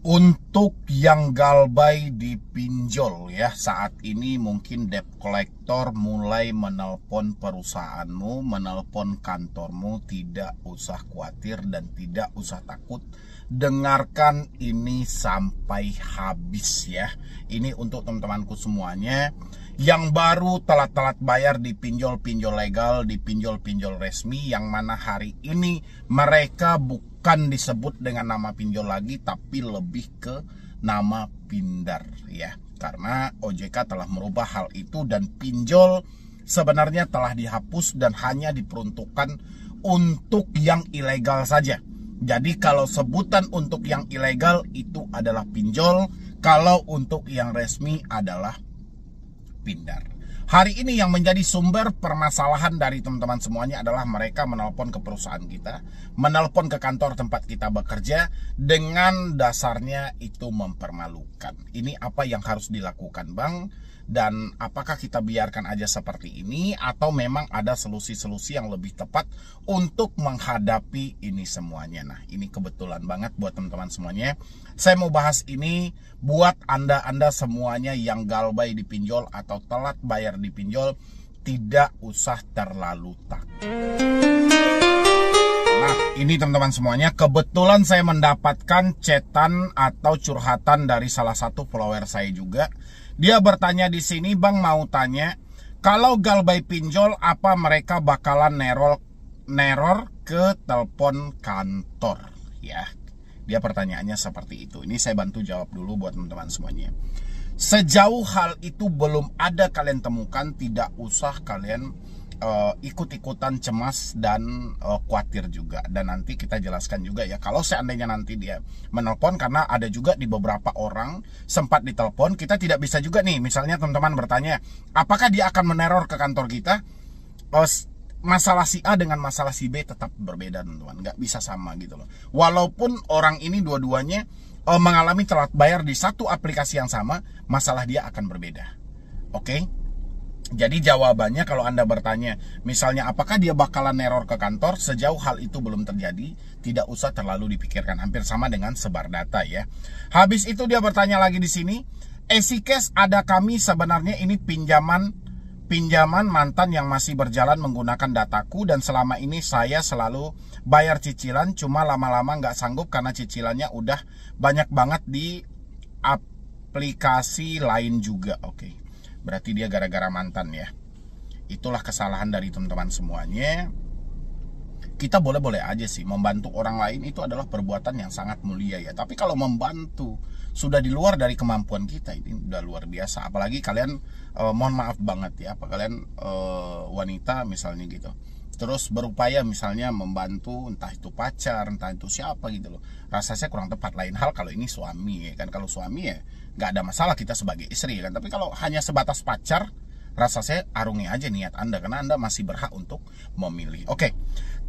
Untuk yang galbay dipinjol ya, saat ini mungkin debt collector mulai menelpon perusahaanmu, menelpon kantormu. Tidak usah khawatir dan tidak usah takut. Dengarkan ini sampai habis ya. Ini untuk teman-temanku semuanya yang baru telat-telat bayar di pinjol-pinjol legal, di pinjol-pinjol resmi, yang mana hari ini mereka bukan disebut dengan nama pinjol lagi, tapi lebih ke nama pindar ya. Karena OJK telah merubah hal itu dan pinjol sebenarnya telah dihapus dan hanya diperuntukkan untuk yang ilegal saja. Jadi kalau sebutan untuk yang ilegal itu adalah pinjol, kalau untuk yang resmi adalah pindar. Hari ini yang menjadi sumber permasalahan dari teman-teman semuanya adalah mereka menelpon ke perusahaan kita, menelpon ke kantor tempat kita bekerja, dengan dasarnya itu mempermalukan. Ini apa yang harus dilakukan, Bang? Dan apakah kita biarkan aja seperti ini atau memang ada solusi-solusi yang lebih tepat untuk menghadapi ini semuanya? Nah, ini kebetulan banget buat teman-teman semuanya. Saya mau bahas ini buat Anda semuanya yang galbay di pinjol atau telat bayar di pinjol. Tidak usah terlalu takut. Nah, ini teman-teman semuanya, kebetulan saya mendapatkan chatan atau curhatan dari salah satu follower saya juga. Dia bertanya di sini, Bang mau tanya, kalau galbay pinjol apa mereka bakalan neror ke telepon kantor ya? Dia pertanyaannya seperti itu. Ini saya bantu jawab dulu buat teman-teman semuanya. Sejauh hal itu belum ada kalian temukan, tidak usah kalian ikut-ikutan cemas dan khawatir juga. Dan nanti kita jelaskan juga ya, kalau seandainya nanti dia menelpon, karena ada juga di beberapa orang sempat ditelepon, kita tidak bisa juga nih, misalnya teman-teman bertanya apakah dia akan meneror ke kantor kita. Masalah si A dengan masalah si B tetap berbeda teman-teman, nggak bisa sama gitu loh. Walaupun orang ini dua-duanya mengalami telat bayar di satu aplikasi yang sama, masalah dia akan berbeda. Oke? Jadi jawabannya kalau Anda bertanya, misalnya apakah dia bakalan neror ke kantor, sejauh hal itu belum terjadi, tidak usah terlalu dipikirkan. Hampir sama dengan sebar data ya. Habis itu dia bertanya lagi di sini, Esikes ada kami sebenarnya ini pinjaman mantan yang masih berjalan menggunakan dataku, dan selama ini saya selalu bayar cicilan, cuma lama-lama nggak sanggup karena cicilannya udah banyak banget di aplikasi lain juga. Oke. Berarti dia gara-gara mantan ya. Itulah kesalahan dari teman-teman semuanya. Kita boleh-boleh aja sih membantu orang lain, itu adalah perbuatan yang sangat mulia ya. Tapi kalau membantu sudah di luar dari kemampuan kita, ini udah luar biasa. Apalagi kalian mohon maaf banget ya, apa kalian wanita misalnya gitu, terus berupaya misalnya membantu entah itu pacar, entah itu siapa gitu loh. Rasanya kurang tepat. Lain hal kalau ini suami ya kan. Kalau suami ya nggak ada masalah kita sebagai istri kan. Tapi kalau hanya sebatas pacar, rasa saya arungi aja niat Anda, karena Anda masih berhak untuk memilih. Oke,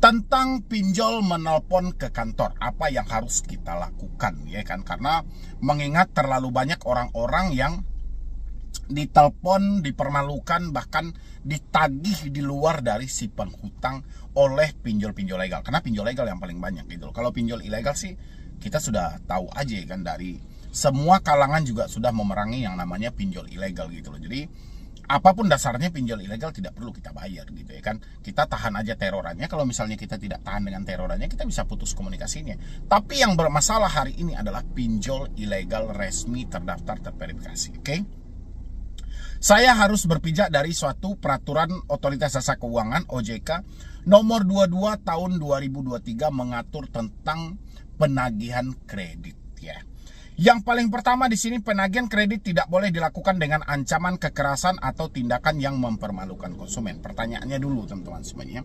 tentang pinjol menelpon ke kantor, apa yang harus kita lakukan ya kan? Karena mengingat terlalu banyak orang-orang yang ditelepon, dipermalukan, bahkan ditagih di luar dari si penghutang oleh pinjol-pinjol legal. Karena pinjol legal yang paling banyak gitu loh. Kalau pinjol ilegal sih kita sudah tahu aja kan, dari semua kalangan juga sudah memerangi yang namanya pinjol ilegal gitu loh. Jadi apapun dasarnya pinjol ilegal tidak perlu kita bayar gitu ya kan. Kita tahan aja terorannya. Kalau misalnya kita tidak tahan dengan terorannya, kita bisa putus komunikasinya. Tapi yang bermasalah hari ini adalah pinjol ilegal resmi terdaftar terverifikasi. Oke? Saya harus berpijak dari suatu peraturan Otoritas Jasa Keuangan OJK nomor 22 tahun 2023 mengatur tentang penagihan kredit ya. Yang paling pertama di sini, penagihan kredit tidak boleh dilakukan dengan ancaman kekerasan atau tindakan yang mempermalukan konsumen. Pertanyaannya dulu teman-teman semuanya.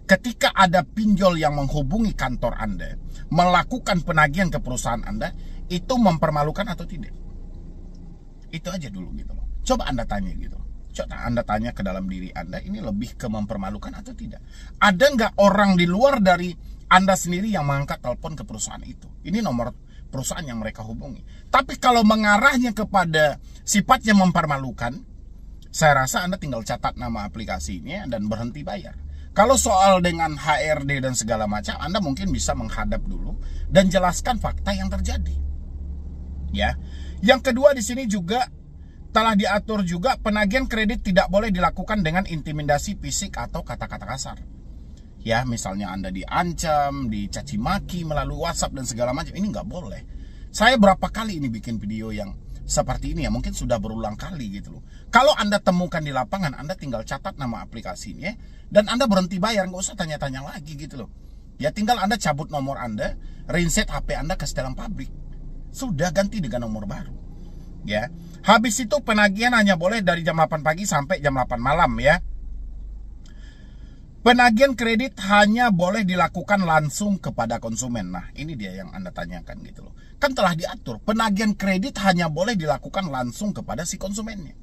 Ketika ada pinjol yang menghubungi kantor Anda, melakukan penagihan ke perusahaan Anda, itu mempermalukan atau tidak? Itu aja dulu gitu loh. Coba Anda tanya gitu. Coba Anda tanya ke dalam diri Anda, ini lebih ke mempermalukan atau tidak? Ada nggak orang di luar dari Anda sendiri yang mengangkat telepon ke perusahaan itu? Ini nomor perusahaan yang mereka hubungi. Tapi kalau mengarahnya kepada sifatnya mempermalukan, saya rasa Anda tinggal catat nama aplikasinya dan berhenti bayar. Kalau soal dengan HRD dan segala macam, Anda mungkin bisa menghadap dulu dan jelaskan fakta yang terjadi. Ya. Yang kedua di sini juga telah diatur juga penagihan kredit tidak boleh dilakukan dengan intimidasi fisik atau kata-kata kasar. Ya, misalnya Anda diancam, dicaci maki melalui WhatsApp dan segala macam, ini nggak boleh. Saya berapa kali ini bikin video yang seperti ini ya, mungkin sudah berulang kali gitu loh. Kalau Anda temukan di lapangan, Anda tinggal catat nama aplikasinya dan Anda berhenti bayar, nggak usah tanya-tanya lagi gitu loh. Ya tinggal Anda cabut nomor Anda, reset HP Anda ke setelan pabrik. Sudah, ganti dengan nomor baru. Ya. Habis itu penagihan hanya boleh dari jam 8 pagi sampai jam 8 malam ya. Penagihan kredit hanya boleh dilakukan langsung kepada konsumen. Nah, ini dia yang Anda tanyakan gitu loh. Kan telah diatur, penagihan kredit hanya boleh dilakukan langsung kepada si konsumennya.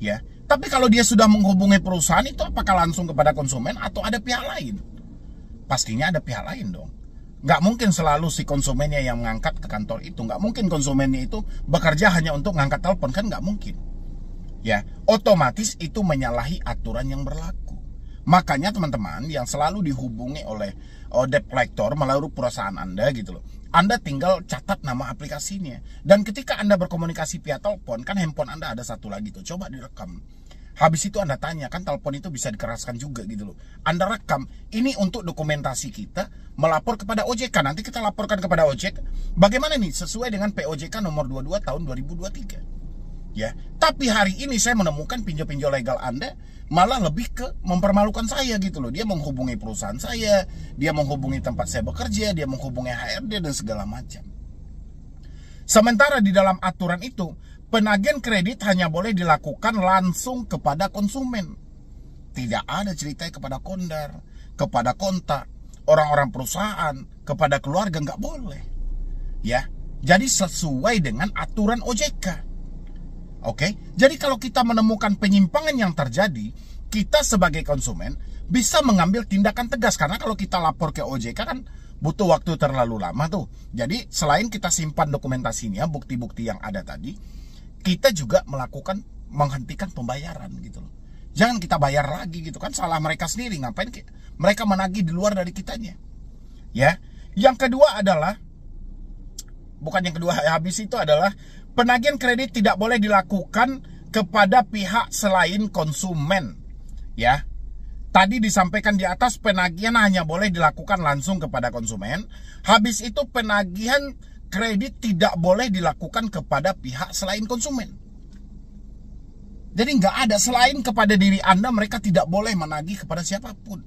Ya, tapi kalau dia sudah menghubungi perusahaan itu apakah langsung kepada konsumen atau ada pihak lain? Pastinya ada pihak lain dong. Nggak mungkin selalu si konsumennya yang mengangkat ke kantor itu. Nggak mungkin konsumennya itu bekerja hanya untuk mengangkat telepon, kan nggak mungkin. Ya, otomatis itu menyalahi aturan yang berlaku. Makanya teman-teman yang selalu dihubungi oleh debt collector melalui perusahaan Anda gitu loh. Anda tinggal catat nama aplikasinya. Dan ketika Anda berkomunikasi via telepon, kan handphone Anda ada satu lagi tuh, coba direkam. Habis itu Anda tanya, kan telepon itu bisa dikeraskan juga gitu loh. Anda rekam, ini untuk dokumentasi kita melapor kepada OJK. Nanti kita laporkan kepada OJK. Bagaimana nih sesuai dengan POJK nomor 22 tahun 2023. Ya, tapi hari ini saya menemukan pinjol-pinjol legal Anda malah lebih ke mempermalukan saya gitu loh. Dia menghubungi perusahaan saya, dia menghubungi tempat saya bekerja, dia menghubungi HRD dan segala macam. Sementara di dalam aturan itu, penagihan kredit hanya boleh dilakukan langsung kepada konsumen. Tidak ada cerita kepada kondar, kepada kontak, orang-orang perusahaan, kepada keluarga, nggak boleh. Ya, jadi sesuai dengan aturan OJK. Oke, jadi kalau kita menemukan penyimpangan yang terjadi, kita sebagai konsumen bisa mengambil tindakan tegas. Karena kalau kita lapor ke OJK kan butuh waktu terlalu lama tuh. Jadi selain kita simpan dokumentasinya, bukti-bukti yang ada tadi, kita juga menghentikan pembayaran gitu loh. Jangan kita bayar lagi gitu kan, salah mereka sendiri. Ngapain mereka menagih di luar dari kitanya. Ya, yang kedua adalah, bukan yang kedua, habis itu adalah penagihan kredit tidak boleh dilakukan kepada pihak selain konsumen. Ya. Tadi disampaikan di atas penagihan hanya boleh dilakukan langsung kepada konsumen. Habis itu penagihan kredit tidak boleh dilakukan kepada pihak selain konsumen. Jadi nggak ada, selain kepada diri Anda, mereka tidak boleh menagih kepada siapapun.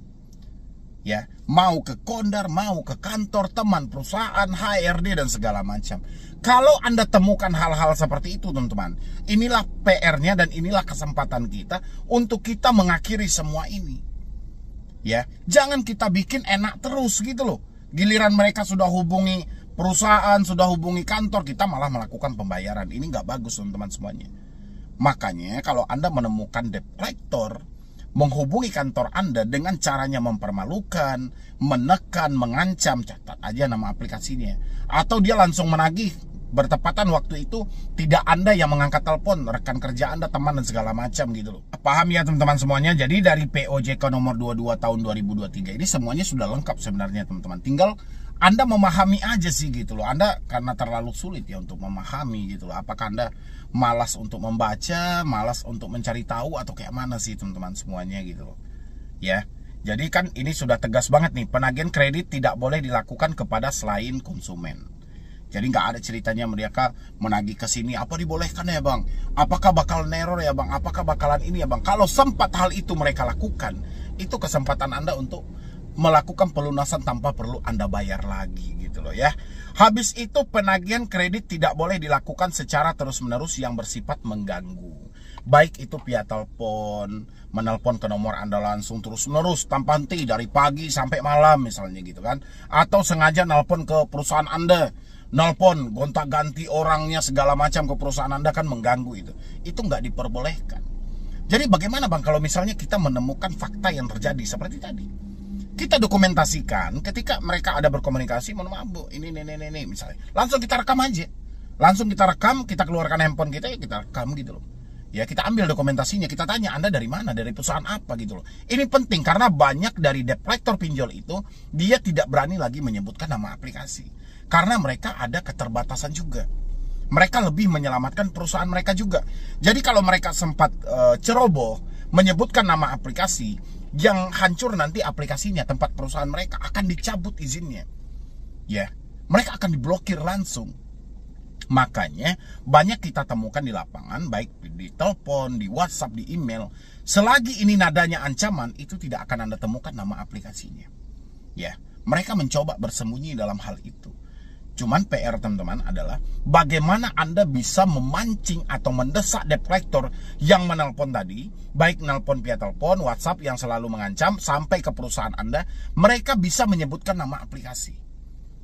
Ya, mau ke kondar, mau ke kantor, teman, perusahaan, HRD dan segala macam. Kalau Anda temukan hal-hal seperti itu, teman-teman, inilah PR-nya dan inilah kesempatan kita untuk kita mengakhiri semua ini. Ya, jangan kita bikin enak terus gitu loh. Giliran mereka sudah hubungi perusahaan, sudah hubungi kantor, kita malah melakukan pembayaran. Ini nggak bagus, teman-teman semuanya. Makanya kalau Anda menemukan debt collector menghubungi kantor Anda dengan caranya mempermalukan, menekan, mengancam, catat aja nama aplikasinya. Atau dia langsung menagih, bertepatan waktu itu tidak Anda yang mengangkat telepon, rekan kerja Anda, teman dan segala macam gitu loh. Paham ya teman-teman semuanya? Jadi dari POJK nomor 22 tahun 2023 ini semuanya sudah lengkap sebenarnya teman-teman. Tinggal Anda memahami aja sih gitu loh. Anda karena terlalu sulit ya untuk memahami gitu loh. Apakah Anda malas untuk membaca, malas untuk mencari tahu, atau kayak mana sih teman-teman semuanya gitu loh. Ya, jadi kan ini sudah tegas banget nih, penagihan kredit tidak boleh dilakukan kepada selain konsumen. Jadi nggak ada ceritanya mereka menagih ke sini, apa dibolehkan ya bang? Apakah bakal neror ya bang? Apakah bakalan ini ya bang? Kalau sempat hal itu mereka lakukan, itu kesempatan Anda untuk melakukan pelunasan tanpa perlu Anda bayar lagi gitu loh ya. Habis itu penagihan kredit tidak boleh dilakukan secara terus-menerus yang bersifat mengganggu. Baik itu via telepon, menelpon ke nomor Anda langsung terus-menerus tanpa henti dari pagi sampai malam misalnya gitu kan. Atau sengaja nelpon ke perusahaan Anda, nelpon gonta-ganti orangnya segala macam ke perusahaan Anda, kan mengganggu itu. Itu nggak diperbolehkan. Jadi bagaimana bang kalau misalnya kita menemukan fakta yang terjadi seperti tadi? Kita dokumentasikan ketika mereka ada berkomunikasi, mohon maaf bu, ini misalnya. Langsung kita rekam aja. Langsung kita rekam, kita keluarkan handphone kita, ya kita rekam gitu loh. Ya, kita ambil dokumentasinya, kita tanya Anda dari mana, dari perusahaan apa gitu loh. Ini penting karena banyak dari debt collector pinjol itu dia tidak berani lagi menyebutkan nama aplikasi. Karena mereka ada keterbatasan juga. Mereka lebih menyelamatkan perusahaan mereka juga. Jadi kalau mereka sempat ceroboh menyebutkan nama aplikasi, yang hancur nanti aplikasinya, tempat perusahaan mereka akan dicabut izinnya. Ya, mereka akan diblokir langsung. Makanya banyak kita temukan di lapangan, baik di telepon, di WhatsApp, di email, selagi ini nadanya ancaman, itu tidak akan Anda temukan nama aplikasinya. Ya, mereka mencoba bersembunyi dalam hal itu. Cuman PR teman-teman adalah bagaimana Anda bisa memancing atau mendesak debt collector yang menelpon tadi, baik menelpon via telepon, WhatsApp yang selalu mengancam, sampai ke perusahaan Anda, mereka bisa menyebutkan nama aplikasi.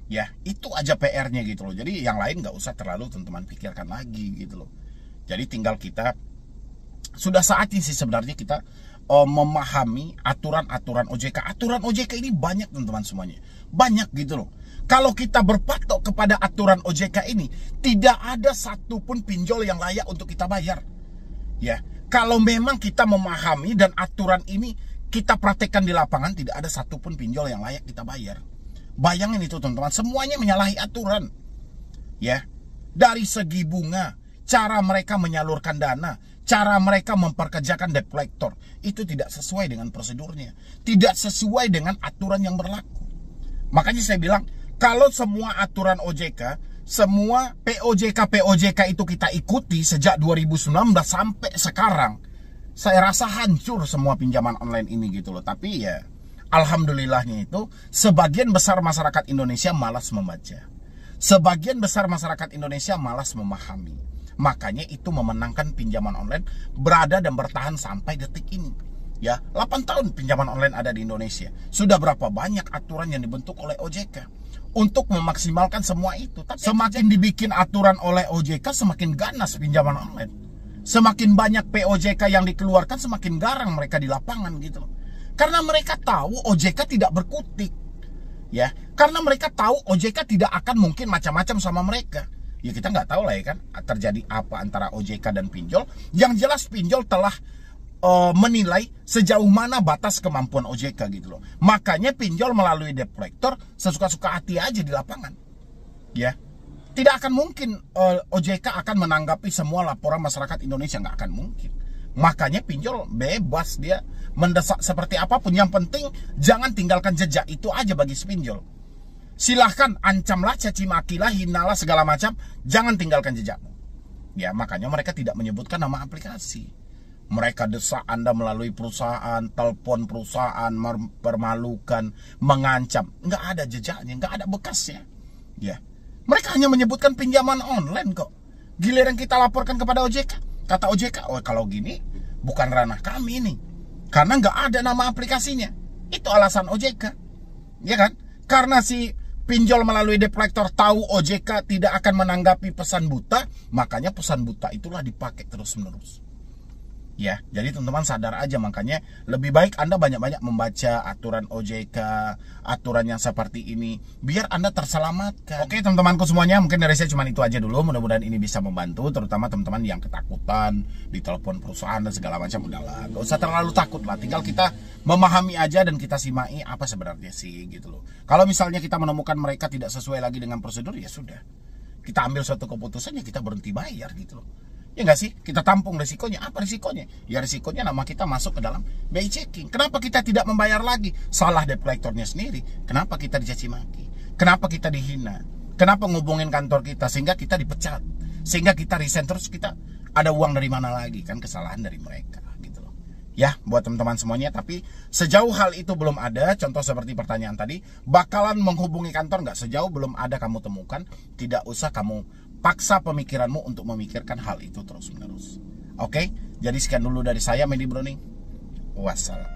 Ya, itu aja PR-nya gitu loh. Jadi yang lain nggak usah terlalu teman-teman pikirkan lagi gitu loh. Jadi tinggal kita, sudah saatnya sih sebenarnya kita memahami aturan-aturan OJK. Aturan OJK ini banyak teman-teman semuanya. Banyak gitu loh. Kalau kita berpatok kepada aturan OJK ini, tidak ada satupun pinjol yang layak untuk kita bayar. Ya, kalau memang kita memahami dan aturan ini kita praktekkan di lapangan, tidak ada satupun pinjol yang layak kita bayar. Bayangin itu teman-teman, semuanya menyalahi aturan. Ya, dari segi bunga, cara mereka menyalurkan dana, cara mereka memperkerjakan debt collector, itu tidak sesuai dengan prosedurnya, tidak sesuai dengan aturan yang berlaku. Makanya saya bilang, kalau semua aturan OJK, semua POJK itu kita ikuti sejak 2019 sampai sekarang, saya rasa hancur semua pinjaman online ini gitu loh. Tapi ya, alhamdulillahnya itu sebagian besar masyarakat Indonesia malas membaca. Sebagian besar masyarakat Indonesia malas memahami. Makanya itu memenangkan pinjaman online berada dan bertahan sampai detik ini. Ya, 8 tahun pinjaman online ada di Indonesia. Sudah berapa banyak aturan yang dibentuk oleh OJK untuk memaksimalkan semua itu. Tapi semakin dibikin aturan oleh OJK, semakin ganas pinjaman online. Semakin banyak POJK yang dikeluarkan, semakin garang mereka di lapangan gitu loh. Karena mereka tahu OJK tidak berkutik. Ya, karena mereka tahu OJK tidak akan mungkin macam-macam sama mereka. Ya kita nggak tahu lah ya kan terjadi apa antara OJK dan pinjol. Yang jelas pinjol telah menilai sejauh mana batas kemampuan OJK gitu loh. Makanya pinjol melalui debt collector sesuka-suka hati aja di lapangan. Ya, tidak akan mungkin OJK akan menanggapi semua laporan masyarakat Indonesia, nggak akan mungkin. Makanya pinjol bebas dia mendesak seperti apapun. Yang penting jangan tinggalkan jejak, itu aja bagi si pinjol. Silahkan ancamlah, cacimakilah, hinalah segala macam, jangan tinggalkan jejakmu. Ya, makanya mereka tidak menyebutkan nama aplikasi. Mereka desak Anda melalui perusahaan, telepon perusahaan, mempermalukan, mengancam. Nggak ada jejaknya, nggak ada bekasnya. Ya, mereka hanya menyebutkan pinjaman online kok. Giliran kita laporkan kepada OJK, kata OJK, oh kalau gini bukan ranah kami nih, karena nggak ada nama aplikasinya. Itu alasan OJK, ya kan? Karena si pinjol melalui debt collector tahu OJK tidak akan menanggapi pesan buta, makanya pesan buta itulah dipakai terus-menerus. Ya, jadi teman-teman sadar aja, makanya lebih baik Anda banyak-banyak membaca aturan OJK, aturan yang seperti ini, biar Anda terselamatkan. Oke teman-temanku semuanya, mungkin dari saya cuma itu aja dulu. Mudah-mudahan ini bisa membantu, terutama teman-teman yang ketakutan ditelepon perusahaan dan segala macam. Udahlah, gak usah terlalu takut lah, tinggal kita memahami aja dan kita simai apa sebenarnya sih gitu loh. Kalau misalnya kita menemukan mereka tidak sesuai lagi dengan prosedur, ya sudah, kita ambil suatu keputusan, ya kita berhenti bayar gitu loh. Ya nggak sih? Kita tampung risikonya. Apa risikonya? Ya risikonya nama kita masuk ke dalam BI checking. Kenapa kita tidak membayar lagi? Salah debt collectornya sendiri. Kenapa kita dicaci maki? Kenapa kita dihina? Kenapa ngubungin kantor kita sehingga kita dipecat? Sehingga kita resign, terus kita ada uang dari mana lagi? Kan kesalahan dari mereka gitu loh. Ya, buat teman-teman semuanya. Tapi sejauh hal itu belum ada, contoh seperti pertanyaan tadi, bakalan menghubungi kantor nggak? Sejauh belum ada kamu temukan, tidak usah kamu paksa pemikiranmu untuk memikirkan hal itu terus-menerus. Oke, jadi sekian dulu dari saya, Medi Browning. Wassalam.